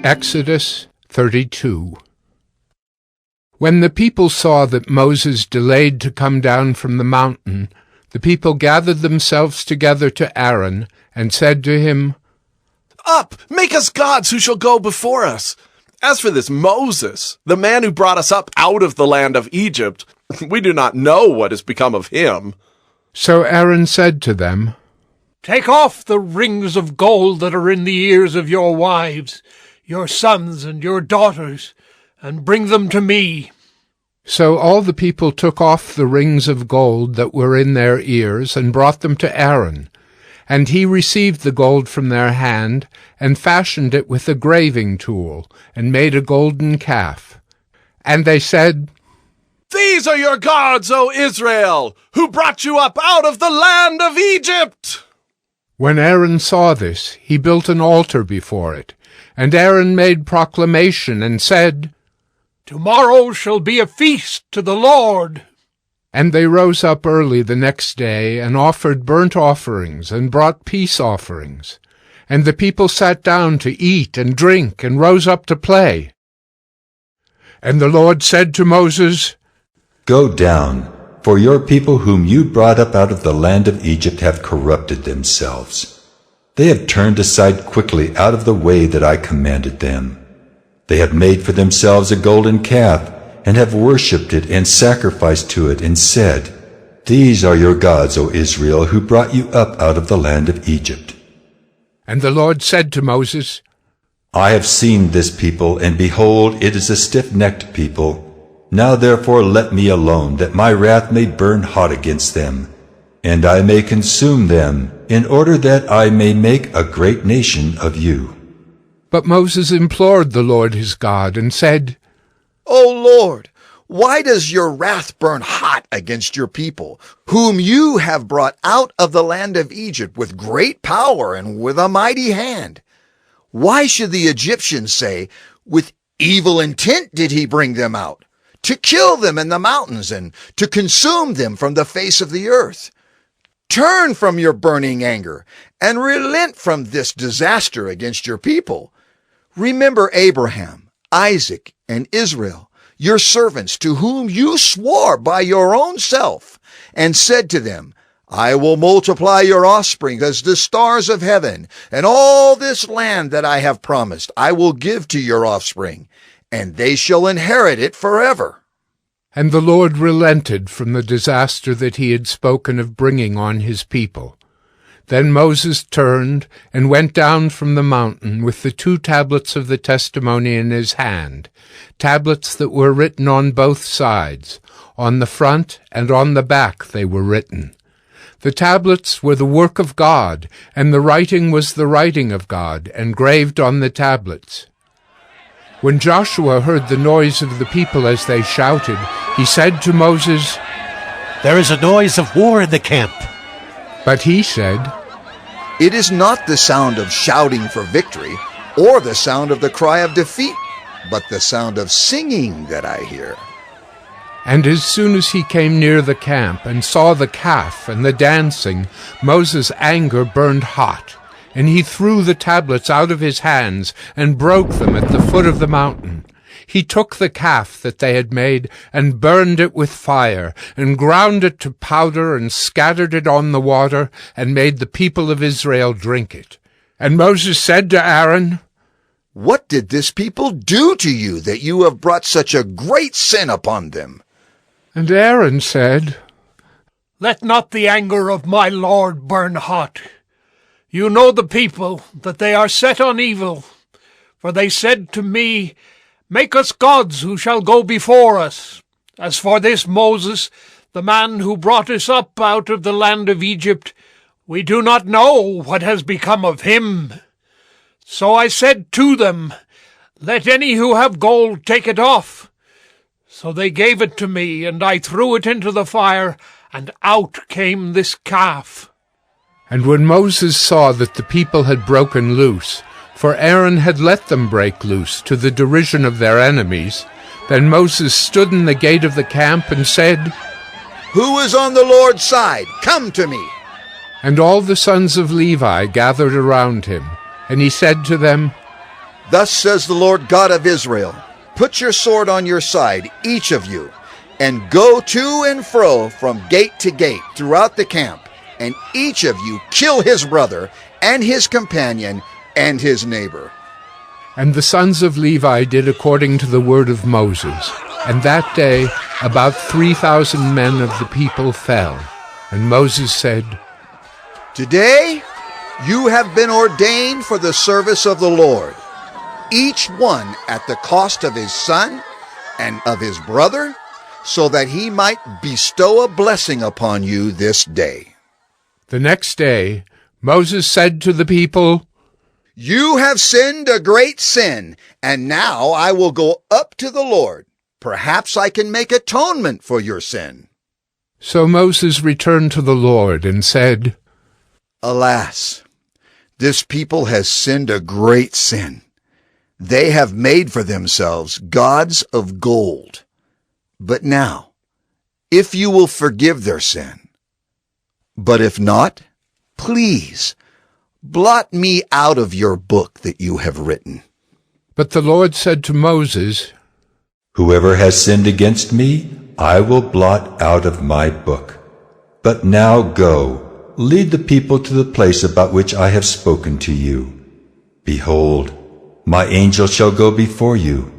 Exodus 32. When the people saw that Moses delayed to come down from the mountain, the people gathered themselves together to Aaron and said to him, "Up, make us gods who shall go before us. As for this Moses, the man who brought us up out of the land of Egypt, we do not know what has become of him." So Aaron said to them, "Take off the rings of gold that are in the ears of your wives, your sons and your daughters, and bring them to me." So all the people took off the rings of gold that were in their ears and brought them to Aaron. And he received the gold from their hand and fashioned it with a graving tool and made a golden calf. And they said, "These are your gods, O Israel, who brought you up out of the land of Egypt." When Aaron saw this, he built an altar before it. And Aaron made proclamation and said, "Tomorrow shall be a feast to the Lord." And they rose up early the next day and offered burnt offerings and brought peace offerings. And the people sat down to eat and drink and rose up to play. And the Lord said to Moses, "Go down, for your people whom you brought up out of the land of Egypt have corrupted themselves. They have turned aside quickly out of the way that I commanded them. They have made for themselves a golden calf, and have worshipped it and sacrificed to it, and said, 'These are your gods, O Israel, who brought you up out of the land of Egypt.'" And the Lord said to Moses, "I have seen this people, and behold, it is a stiff-necked people. Now therefore let me alone, that my wrath may burn hot against them, and I may consume them, in order that I may make a great nation of you." But Moses implored the Lord his God and said, "O Lord, why does your wrath burn hot against your people, whom you have brought out of the land of Egypt with great power and with a mighty hand? Why should the Egyptians say, 'With evil intent did he bring them out, to kill them in the mountains and to consume them from the face of the earth'? Turn from your burning anger and relent from this disaster against your people. Remember Abraham, Isaac, and Israel, your servants, to whom you swore by your own self, and said to them, 'I will multiply your offspring as the stars of heaven, and all this land that I have promised I will give to your offspring, and they shall inherit it forever.'" And the Lord relented from the disaster that he had spoken of bringing on his people. Then Moses turned and went down from the mountain with the 2 tablets of the testimony in his hand, tablets that were written on both sides. On the front and on the back they were written. The tablets were the work of God, and the writing was the writing of God, engraved on the tablets. When Joshua heard the noise of the people as they shouted, he said to Moses, "There is a noise of war in the camp." But he said, "It is not the sound of shouting for victory, or the sound of the cry of defeat, but the sound of singing that I hear." And as soon as he came near the camp and saw the calf and the dancing, Moses' anger burned hot, and he threw the tablets out of his hands and broke them at the foot of the mountain. He took the calf that they had made and burned it with fire, and ground it to powder and scattered it on the water, and made the people of Israel drink it. And Moses said to Aaron, "What did this people do to you, that you have brought such a great sin upon them?" And Aaron said, "Let not the anger of my Lord burn hot. You know the people, that they are set on evil. For they said to me, 'Make us gods who shall go before us.' As for this Moses, the man who brought us up out of the land of Egypt, we do not know what has become of him. So I said to them, 'Let any who have gold take it off.' So they gave it to me, and I threw it into the fire, and out came this calf." And when Moses saw that the people had broken loose, for Aaron had let them break loose to the derision of their enemies, then Moses stood in the gate of the camp and said, "Who is on the Lord's side? Come to me." And all the sons of Levi gathered around him, and he said to them, Thus says the Lord God of Israel, put your sword on your side, each of you, and go to and fro from gate to gate throughout the camp, and each of you kill his brother and his companion and his neighbor. And the sons of Levi did according to the word of Moses. And that day about 3,000 men of the people fell. And Moses said, Today you have been ordained for the service of the Lord, each one at the cost of his son and of his brother, so that he might bestow a blessing upon you this day. The next day Moses said to the people, You have sinned a great sin, and now I will go up to the Lord. Perhaps I can make atonement for your sin. So Moses returned to the Lord and said, Alas, this people has sinned a great sin. They have made for themselves gods of gold. But now, if you will forgive their sin, but if not, please, blot me out of your book that you have written. But the Lord said to Moses, Whoever has sinned against me, I will blot out of my book. But now go, lead the people to the place about which I have spoken to you. Behold, my angel shall go before you.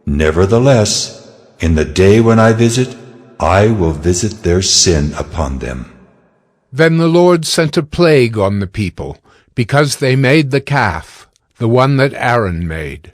Nevertheless, in the day when I visit, I will visit their sin upon them. Then the Lord sent a plague on the people, because they made the calf, the one that Aaron made.